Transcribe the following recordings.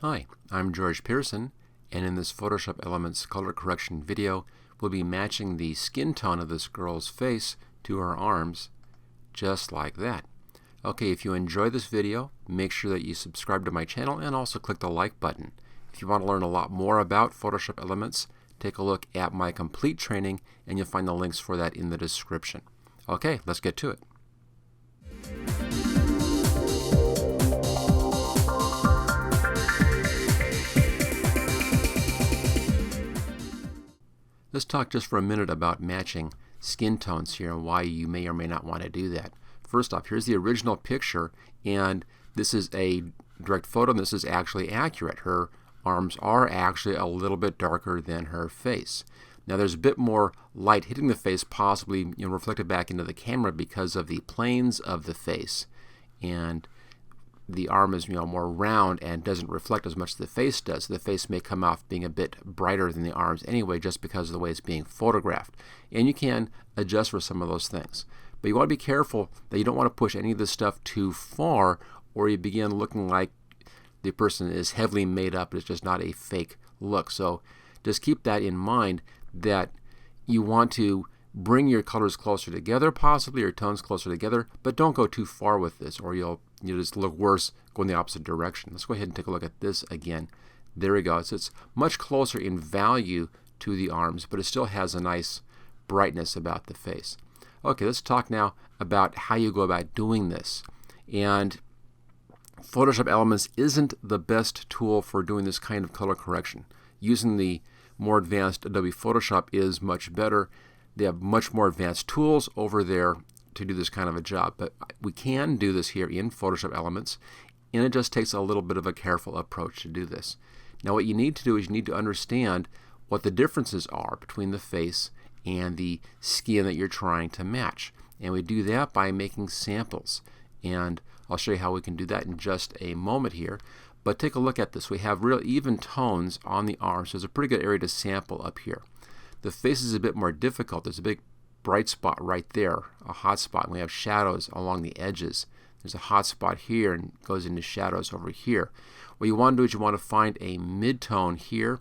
Hi, I'm George Pearson, and in this Photoshop Elements color correction video, we'll be matching the skin tone of this girl's face to her arms, just like that. Okay, if you enjoy this video, make sure that you subscribe to my channel and also click the like button. If you want to learn a lot more about Photoshop Elements, take a look at my complete training, and you'll find the links for that in the description. Okay, let's get to it. Let's talk just for a minute about matching skin tones here and why you may or may not want to do that. First off, here's the original picture, and this is a direct photo, and this is actually accurate. Her arms are actually a little bit darker than her face. Now there's a bit more light hitting the face, possibly reflected back into the camera because of the planes of the face, and the arm is more round and doesn't reflect as much as the face does. So the face may come off being a bit brighter than the arms anyway, just because of the way it's being photographed. And you can adjust for some of those things. But you want to be careful that you don't want to push any of this stuff too far, or you begin looking like the person is heavily made up. It's just not a fake look. So just keep that in mind, that you want to bring your colors closer together, possibly your tones closer together, but don't go too far with this, or you'll just look worse going the opposite direction. Let's go ahead and take a look at this again. There we go. So it's much closer in value to the arms, but it still has a nice brightness about the face. Okay, let's talk now about how you go about doing this. And Photoshop Elements isn't the best tool for doing this kind of color correction. Using the more advanced Adobe Photoshop is much better. They have much more advanced tools over there to do this kind of a job, but we can do this here in Photoshop Elements, and it just takes a little bit of a careful approach to do this. Now what you need to do is you need to understand what the differences are between the face and the skin that you're trying to match, and we do that by making samples, and I'll show you how we can do that in just a moment here. But take a look at this. We have real even tones on the arms, so it's a pretty good area to sample up here. The face is a bit more difficult. There's a big bright spot right there, a hot spot, and we have shadows along the edges. There's a hot spot here and goes into shadows over here. What you want to do is you want to find a mid-tone here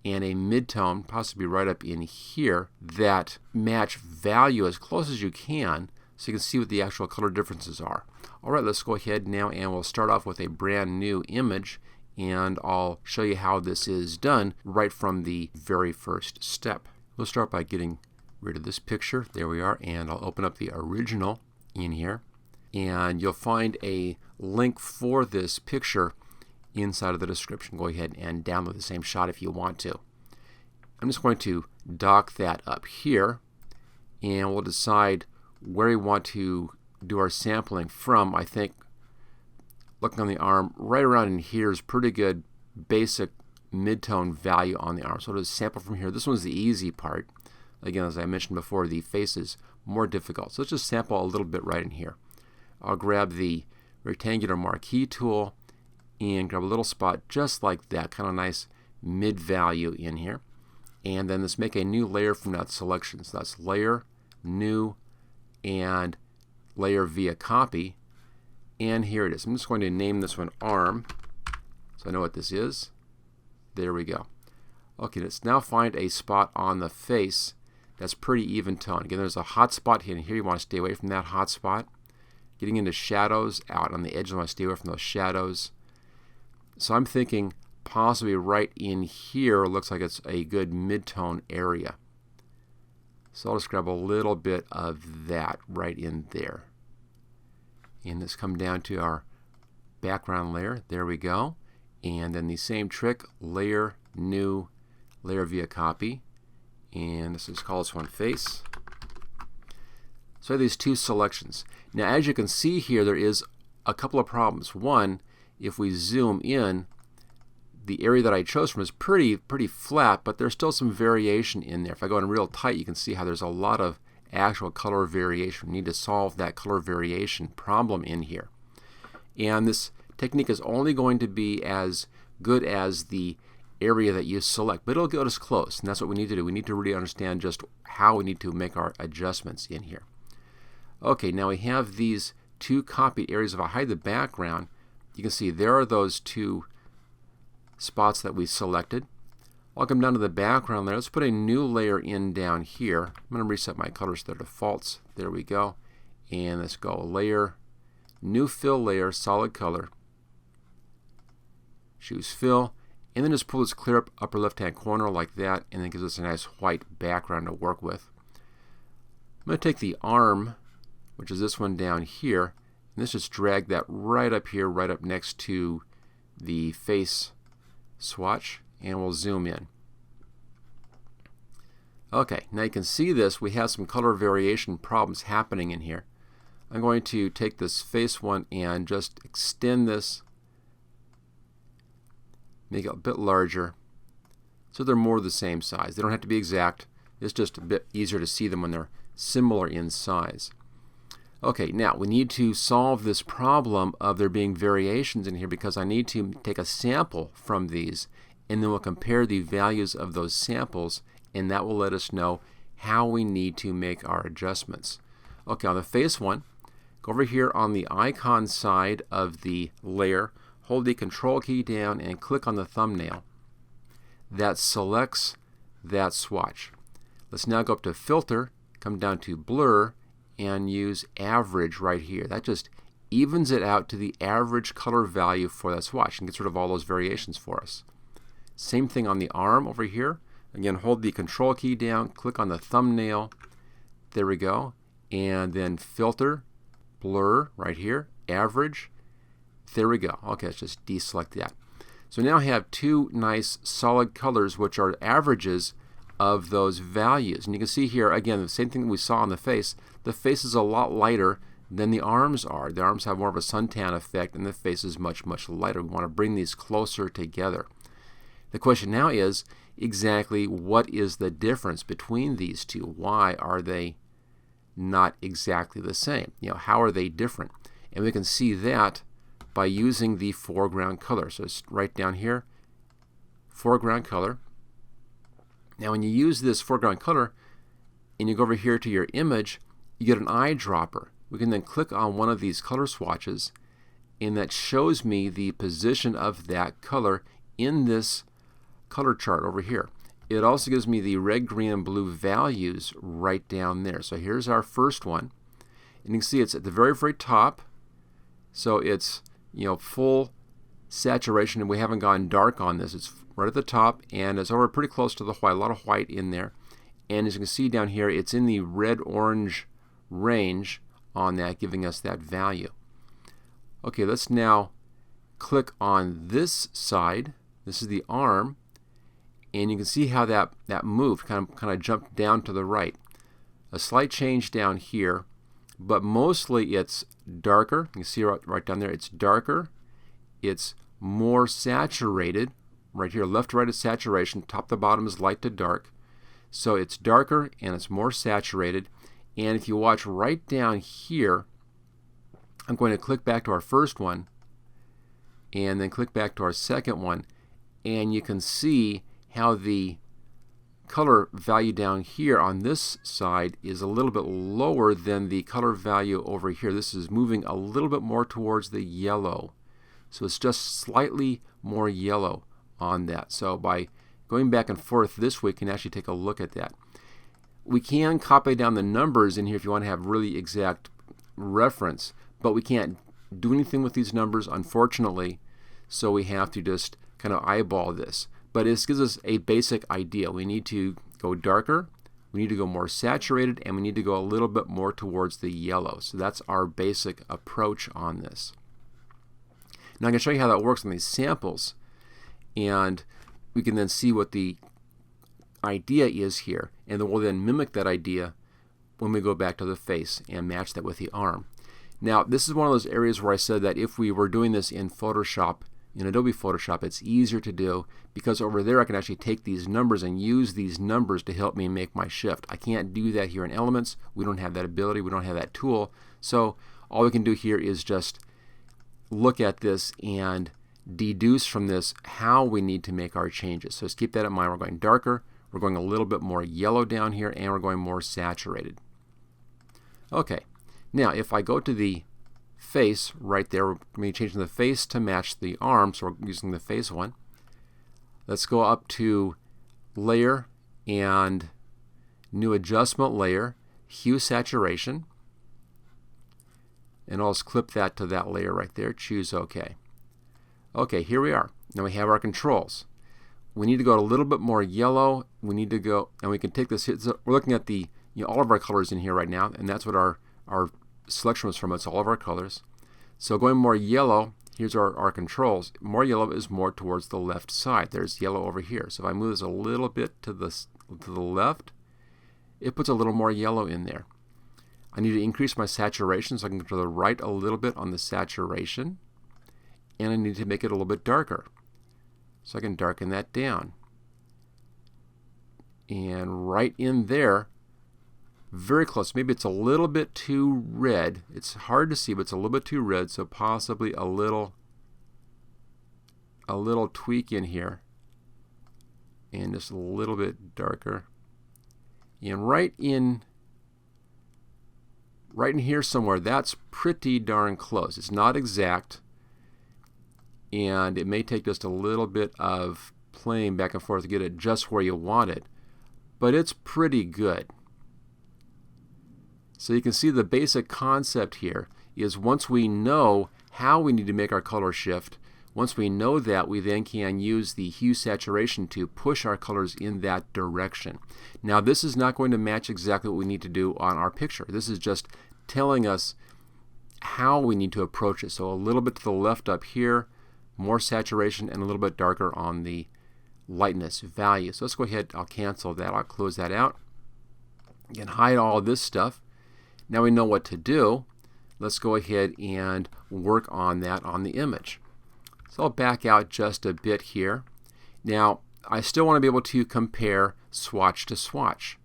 and a mid-tone possibly right up in here that match value as close as you can, so you can see what the actual color differences are. Alright, let's go ahead now and we'll start off with a brand new image, and I'll show you how this is done right from the very first step. We'll start by getting rid of this picture. There we are, and I'll open up the original in here, and you'll find a link for this picture inside of the description. Go ahead and download the same shot if you want to. I'm just going to dock that up here, and we'll decide where we want to do our sampling from. I think looking on the arm right around in here is pretty good basic mid-tone value on the arm. So to sample from here, this one's the easy part. Again, as I mentioned before, the face is more difficult. So let's just sample a little bit right in here. I'll grab the rectangular marquee tool and grab a little spot just like that, kind of nice mid-value in here. And then let's make a new layer from that selection. So that's Layer, New, and Layer via Copy. And here it is. I'm just going to name this one Arm, so I know what this is. There we go. Okay, let's now find a spot on the face that's pretty even tone. Again, there's a hot spot here, and here you want to stay away from that hot spot. Getting into shadows out on the edge, you want to stay away from those shadows. So I'm thinking possibly right in here looks like it's a good mid-tone area. So I'll just grab a little bit of that right in there. And let's come down to our background layer. There we go. And then the same trick, Layer, New, Layer via Copy. And let's just call this one Face. So I have these two selections. Now as you can see here, there is a couple of problems. One, if we zoom in, the area that I chose from is pretty flat, but there's still some variation in there. If I go in real tight, you can see how there's a lot of actual color variation. We need to solve that color variation problem in here. And this technique is only going to be as good as the area that you select, but it'll get us close, and that's what we need to do. We need to really understand just how we need to make our adjustments in here. Okay, now we have these two copied areas. If I hide the background, you can see there are those two spots that we selected. I'll come down to the background layer. Let's put a new layer in down here. I'm going to reset my colors to defaults. There we go. And let's go layer, new fill layer, solid color. Choose fill, and then just pull this clear up upper left hand corner like that, and then gives us a nice white background to work with. I'm going to take the arm, which is this one down here, and let's just drag that right up here, right up next to the face swatch, and we'll zoom in. Okay, now you can see this. We have some color variation problems happening in here. I'm going to take this face one and just extend this, make it a bit larger, so they're more the same size. They don't have to be exact. It's just a bit easier to see them when they're similar in size. Okay, now we need to solve this problem of there being variations in here, because I need to take a sample from these, and then we'll compare the values of those samples, and that will let us know how we need to make our adjustments. Okay, on the face one, go over here on the icon side of the layer, hold the control key down and click on the thumbnail. That selects that swatch. Let's now go up to filter, come down to blur, and use average right here. That just evens it out to the average color value for that swatch and gets rid of all those variations for us. Same thing on the arm over here. Again, hold the control key down, click on the thumbnail. There we go. And then filter, blur right here, average. There we go. Okay, let's just deselect that. So now I have two nice solid colors which are averages of those values. And you can see here, again, the same thing we saw on the face. The face is a lot lighter than the arms are. The arms have more of a suntan effect, and the face is much, much lighter. We want to bring these closer together. The question now is exactly what is the difference between these two? Why are they not exactly the same? How are they different? And we can see that by using the foreground color. So it's right down here, foreground color. Now when you use this foreground color and you go over here to your image, you get an eyedropper. We can then click on one of these color swatches, and that shows me the position of that color in this color chart over here. It also gives me the red, green, and blue values right down there. So here's our first one, and you can see it's at the very, very top. So it's full saturation, and we haven't gone dark on this. It's right at the top, and it's over pretty close to the white. A lot of white in there, and as you can see down here, it's in the red-orange range on that, giving us that value. Okay, let's now click on this side. This is the arm, and you can see how that moved, kind of jumped down to the right. A slight change down here, but mostly it's darker. You can see right down there, it's darker. It's more saturated. Right here, left to right is saturation, top to bottom is light to dark. So it's darker and it's more saturated. And if you watch right down here, I'm going to click back to our first one and then click back to our second one, and you can see how the color value down here on this side is a little bit lower than the color value over here. This is moving a little bit more towards the yellow. So it's just slightly more yellow on that. So by going back and forth this way, we can actually take a look at that. We can copy down the numbers in here if you want to have really exact reference, but we can't do anything with these numbers, unfortunately, so we have to just kind of eyeball this. But this gives us a basic idea. We need to go darker, we need to go more saturated, and we need to go a little bit more towards the yellow. So that's our basic approach on this. Now I can show you how that works on these samples, and we can then see what the idea is here, and then we'll then mimic that idea when we go back to the face and match that with the arm. Now this is one of those areas where I said that if we were doing this in Photoshop, in Adobe Photoshop, it's easier to do because over there I can actually take these numbers and use these numbers to help me make my shift. I can't do that here in Elements. We don't have that ability. We don't have that tool. So all we can do here is just look at this and deduce from this how we need to make our changes. So just keep that in mind. We're going darker, we're going a little bit more yellow down here, and we're going more saturated. Okay, now if I go to the face right there, we're going to be changing the face to match the arm, so we're using the face one. Let's go up to Layer and New Adjustment Layer, Hue Saturation. And I'll just clip that to that layer right there. Choose OK. OK, here we are. Now we have our controls. We need to go a little bit more yellow. We need to go, and we can take this. So we're looking at the all of our colors in here right now, and that's what our selection was from. It's all of our colors. So going more yellow, here's our controls. More yellow is more towards the left side. There's yellow over here. So if I move this a little bit to the left, it puts a little more yellow in there. I need to increase my saturation, so I can go to the right a little bit on the saturation. And I need to make it a little bit darker. So I can darken that down. And right in there, very close. Maybe it's a little bit too red. It's hard to see, but it's a little bit too red, so possibly a little tweak in here. And just a little bit darker. And right in here somewhere, that's pretty darn close. It's not exact, and it may take just a little bit of playing back and forth to get it just where you want it, but it's pretty good. So you can see the basic concept here is once we know how we need to make our color shift, once we know that, we then can use the hue saturation to push our colors in that direction. Now this is not going to match exactly what we need to do on our picture. This is just telling us how we need to approach it. So a little bit to the left up here, more saturation, and a little bit darker on the lightness value. So let's go ahead, I'll cancel that, I'll close that out. You can hide all this stuff. Now we know what to do. Let's go ahead and work on that on the image. So I'll back out just a bit here. Now I still want to be able to compare swatch to swatch.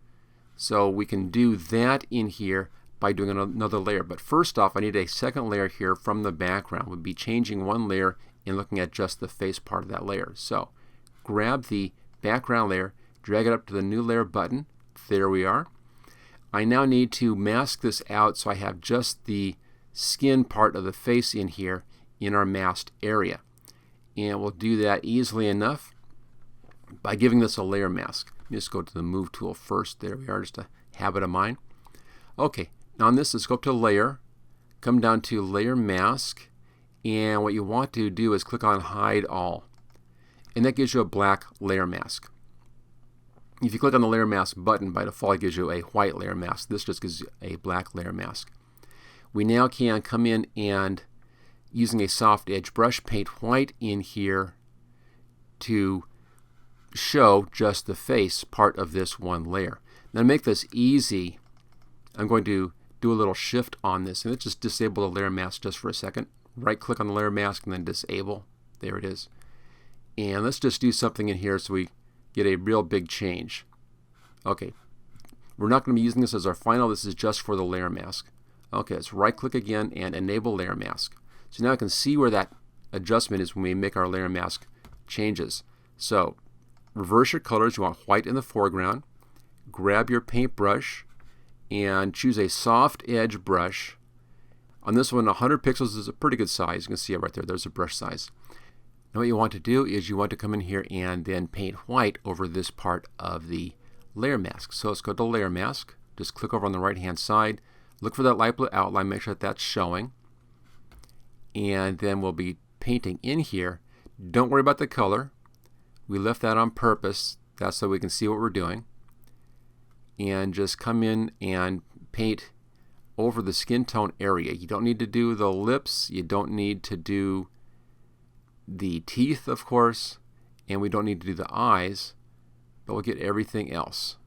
So we can do that in here by doing another layer. But first off, I need a second layer here from the background. We'll be changing one layer and looking at just the face part of that layer. So grab the background layer, drag it up to the new layer button. There we are. I now need to mask this out so I have just the skin part of the face in here in our masked area. And we'll do that easily enough by giving this a layer mask. Just go to the Move tool first. There we are, just a habit of mine. Okay, now on this, let's go up to Layer, come down to Layer Mask, and what you want to do is click on Hide All. And that gives you a black layer mask. If you click on the Layer Mask button, by default it gives you a white layer mask. This just gives you a black layer mask. We now can come in and, using a soft edge brush, paint white in here to show just the face part of this one layer. Now to make this easy, I'm going to do a little shift on this, and let's just disable the layer mask just for a second. Right click on the layer mask and then disable. There it is. And let's just do something in here so we get a real big change. Okay, we're not going to be using this as our final. This is just for the layer mask. Okay, let's right click again and enable layer mask. So now I can see where that adjustment is when we make our layer mask changes. So reverse your colors. You want white in the foreground. Grab your paintbrush and choose a soft edge brush. On this one, 100 pixels is a pretty good size. You can see it right there. There's a brush size. Now what you want to do is you want to come in here and then paint white over this part of the layer mask. So let's go to layer mask. Just click over on the right hand side. Look for that light blue outline. Make sure that that's showing. And then we'll be painting in here. Don't worry about the color. We left that on purpose. That's so we can see what we're doing. And just come in and paint over the skin tone area. You don't need to do the lips. You don't need to do the teeth, of course. And we don't need to do the eyes. But we'll get everything else.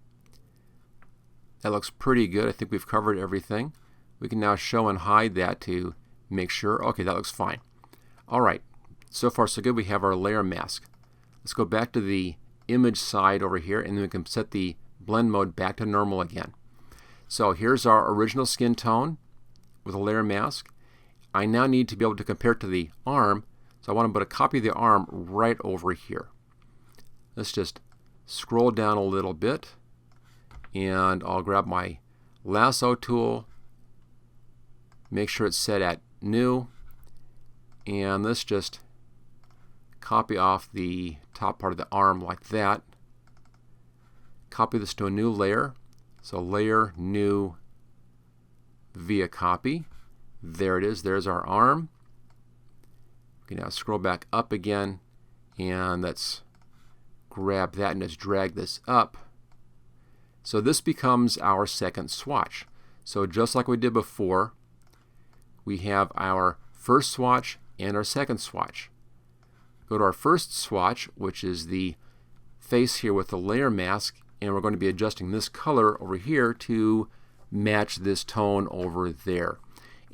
That looks pretty good. I think we've covered everything. We can now show and hide that to make sure. Okay, that looks fine. Alright, so far so good. We have our layer mask. Let's go back to the image side over here, and then we can set the blend mode back to normal again. So here's our original skin tone with a layer mask. I now need to be able to compare it to the arm, so I want to put a copy of the arm right over here. Let's just scroll down a little bit, and I'll grab my lasso tool, make sure it's set at new, and let's just copy off the top part of the arm like that. Copy this to a new layer. So layer, new, via copy. There it is. There's our arm. We can now scroll back up again, and let's grab that and just drag this up. So this becomes our second swatch. So just like we did before, we have our first swatch and our second swatch. Go to our first swatch, which is the face here with the layer mask, and we're going to be adjusting this color over here to match this tone over there.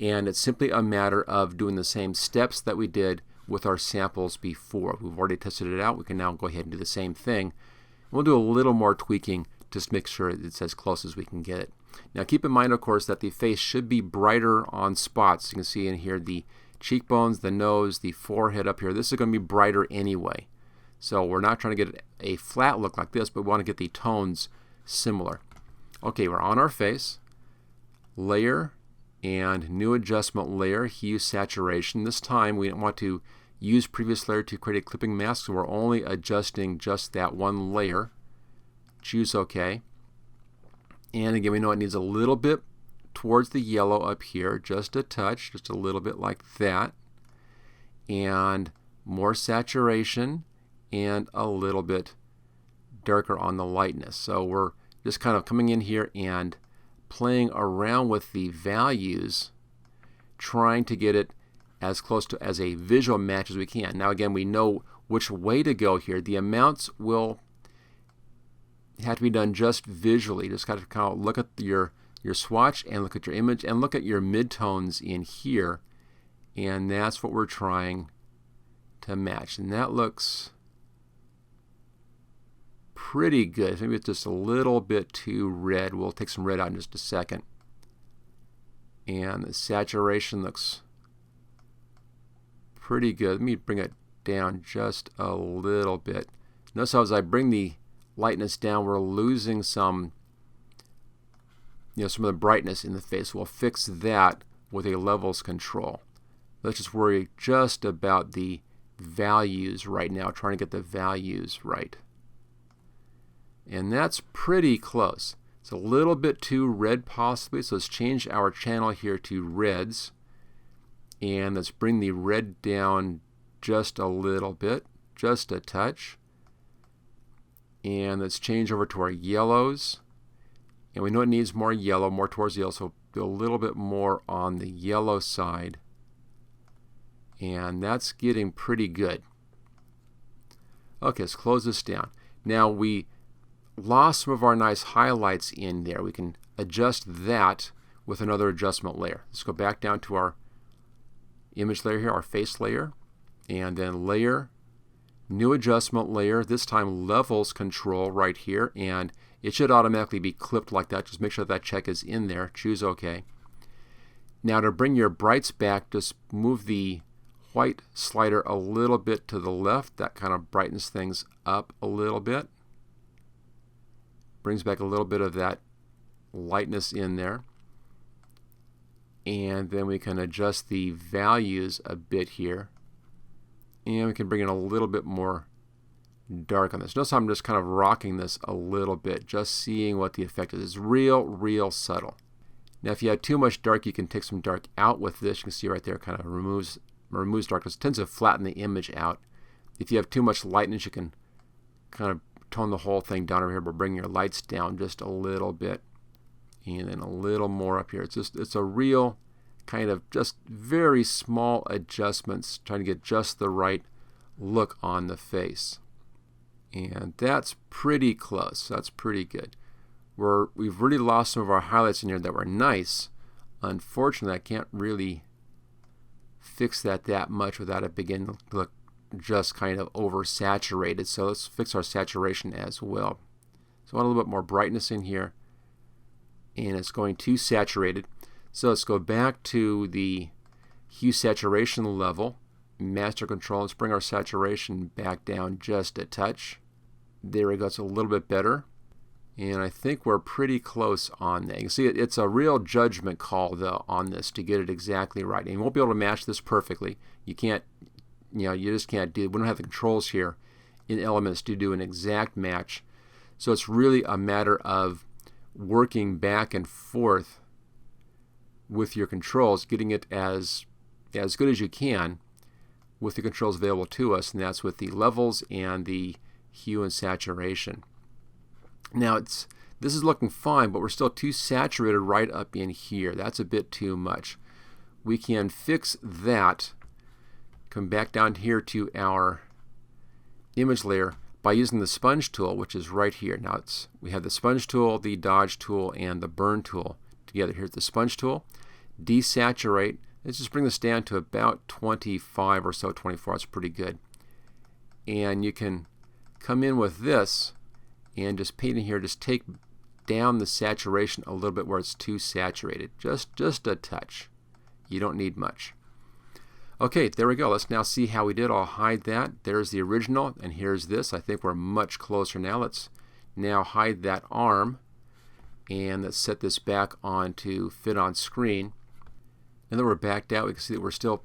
And it's simply a matter of doing the same steps that we did with our samples before. We've already tested it out. We can now go ahead and do the same thing. We'll do a little more tweaking just to make sure it's as close as we can get it. Now keep in mind, of course, that the face should be brighter on spots. You can see in here the cheekbones, the nose, the forehead up here. This is going to be brighter anyway. So we're not trying to get a flat look like this, but we want to get the tones similar. Okay, we're on our face. Layer and new adjustment layer, hue, saturation. This time we don't want to use previous layer to create a clipping mask, so we're only adjusting just that one layer. Choose OK. And again, we know it needs a little bit towards the yellow up here, just a touch, just a little bit like that. And more saturation and a little bit darker on the lightness. So we're just kind of coming in here and playing around with the values, trying to get it as close to as a visual match as we can. Now again, we know which way to go here. The amounts will have to be done just visually. Just got to kind of look at your swatch and look at your image and look at your midtones in here, and that's what we're trying to match. And that looks pretty good. Maybe it's just a little bit too red. We'll take some red out in just a second. And the saturation looks pretty good. Let me bring it down just a little bit. Notice how as I bring the lightness down, we're losing some of the brightness in the face. We'll fix that with a levels control. Let's just worry just about the values right now, trying to get the values right. And that's pretty close. It's a little bit too red possibly, so let's change our channel here to reds. And let's bring the red down just a little bit, just a touch. And let's change over to our yellows. And we know it needs more yellow, more towards the yellow, so do a little bit more on the yellow side. And that's getting pretty good. Okay, let's close this down. Now we lost some of our nice highlights in there. We can adjust that with another adjustment layer. Let's go back down to our image layer here, our face layer, and then layer, new adjustment layer, this time levels control right here, and it should automatically be clipped like that. Just make sure that check is in there. Choose OK. Now to bring your brights back, just move the white slider a little bit to the left. That kind of brightens things up a little bit. Brings back a little bit of that lightness in there. And then we can adjust the values a bit here. And we can bring in a little bit more dark on this. Notice how I'm just kind of rocking this a little bit, just seeing what the effect is. It's real subtle. Now if you have too much dark, you can take some dark out with this. You can see right there, kind of removes darkness. It tends to flatten the image out. If you have too much lightness, you can kind of tone the whole thing down over here, but bring your lights down just a little bit. And then a little more up here. It's a real kind of just very small adjustments, trying to get just the right look on the face. And that's pretty close. That's pretty good. We've really lost some of our highlights in here that were nice. Unfortunately, I can't really fix that much without it beginning to look just kind of oversaturated. So let's fix our saturation as well. So I want a little bit more brightness in here. And it's going too saturated. So let's go back to the hue saturation level, master control. Let's bring our saturation back down just a touch. There we go. It's a little bit better. And I think we're pretty close on that. You can see it's a real judgment call though on this to get it exactly right. And you won't be able to match this perfectly. You can't you just can't do. We don't have the controls here in Elements to do an exact match. So it's really a matter of working back and forth with your controls, getting it as good as you can with the controls available to us, and that's with the levels and the hue and saturation. Now this is looking fine, but we're still too saturated right up in here. That's a bit too much. We can fix that, come back down here to our image layer by using the sponge tool, which is right here. Now we have the sponge tool, the dodge tool, and the burn tool together. Here's the sponge tool. Desaturate. Let's just bring this down to about 25 or so, 24. That's pretty good. And you can come in with this and just paint in here. Just take down the saturation a little bit where it's too saturated. Just a touch. You don't need much. Okay, there we go. Let's now see how we did. I'll hide that. There's the original, and here's this. I think we're much closer now. Let's now hide that arm, and let's set this back on to fit on screen. And then we're backed out. We can see that we're still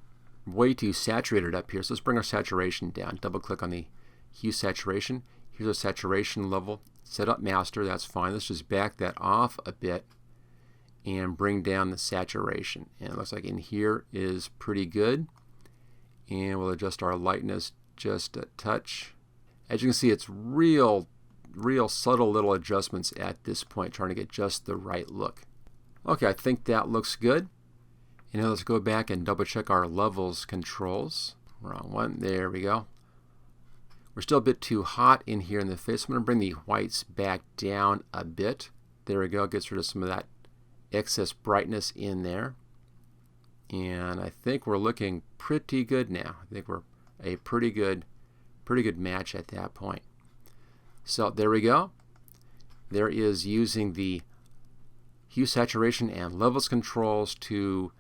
way too saturated up here. So let's bring our saturation down. Double click on the hue saturation. Here's our saturation level. Set up master. That's fine. Let's just back that off a bit and bring down the saturation. And it looks like in here is pretty good. And we'll adjust our lightness just a touch. As you can see, it's real subtle little adjustments at this point, trying to get just the right look. Okay, I think that looks good. And now let's go back and double check our levels controls. Wrong one. There we go. We're still a bit too hot in here in the face. I'm going to bring the whites back down a bit. There we go. Gets rid of some of that excess brightness in there. And I think we're looking pretty good now. I think we're a pretty good match at that point. So there we go. There is using the hue saturation and levels controls to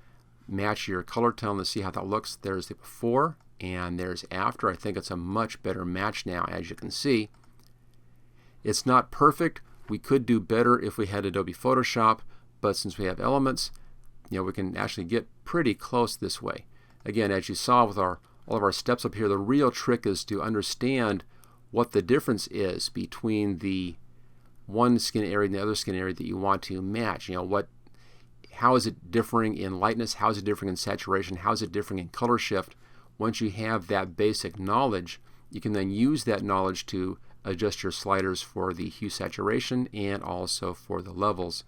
match your color tone to see how that looks. There's the before and there's after. I think it's a much better match now, as you can see. It's not perfect. We could do better if we had Adobe Photoshop, but since we have Elements, we can actually get pretty close this way. Again, as you saw with all of our steps up here, the real trick is to understand what the difference is between the one skin area and the other skin area that you want to match. How is it differing in lightness? How is it differing in saturation? How is it differing in color shift? Once you have that basic knowledge, you can then use that knowledge to adjust your sliders for the hue saturation and also for the levels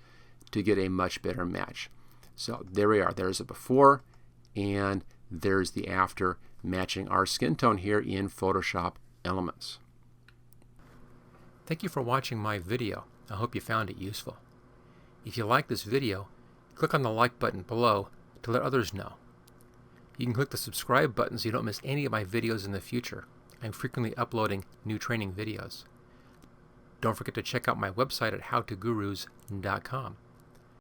to get a much better match. So there we are. There's a before and there's the after, matching our skin tone here in Photoshop Elements. Thank you for watching my video. I hope you found it useful. If you like this video, click on the like button below to let others know. You can click the subscribe button so you don't miss any of my videos in the future. I'm frequently uploading new training videos. Don't forget to check out my website at howtogurus.com.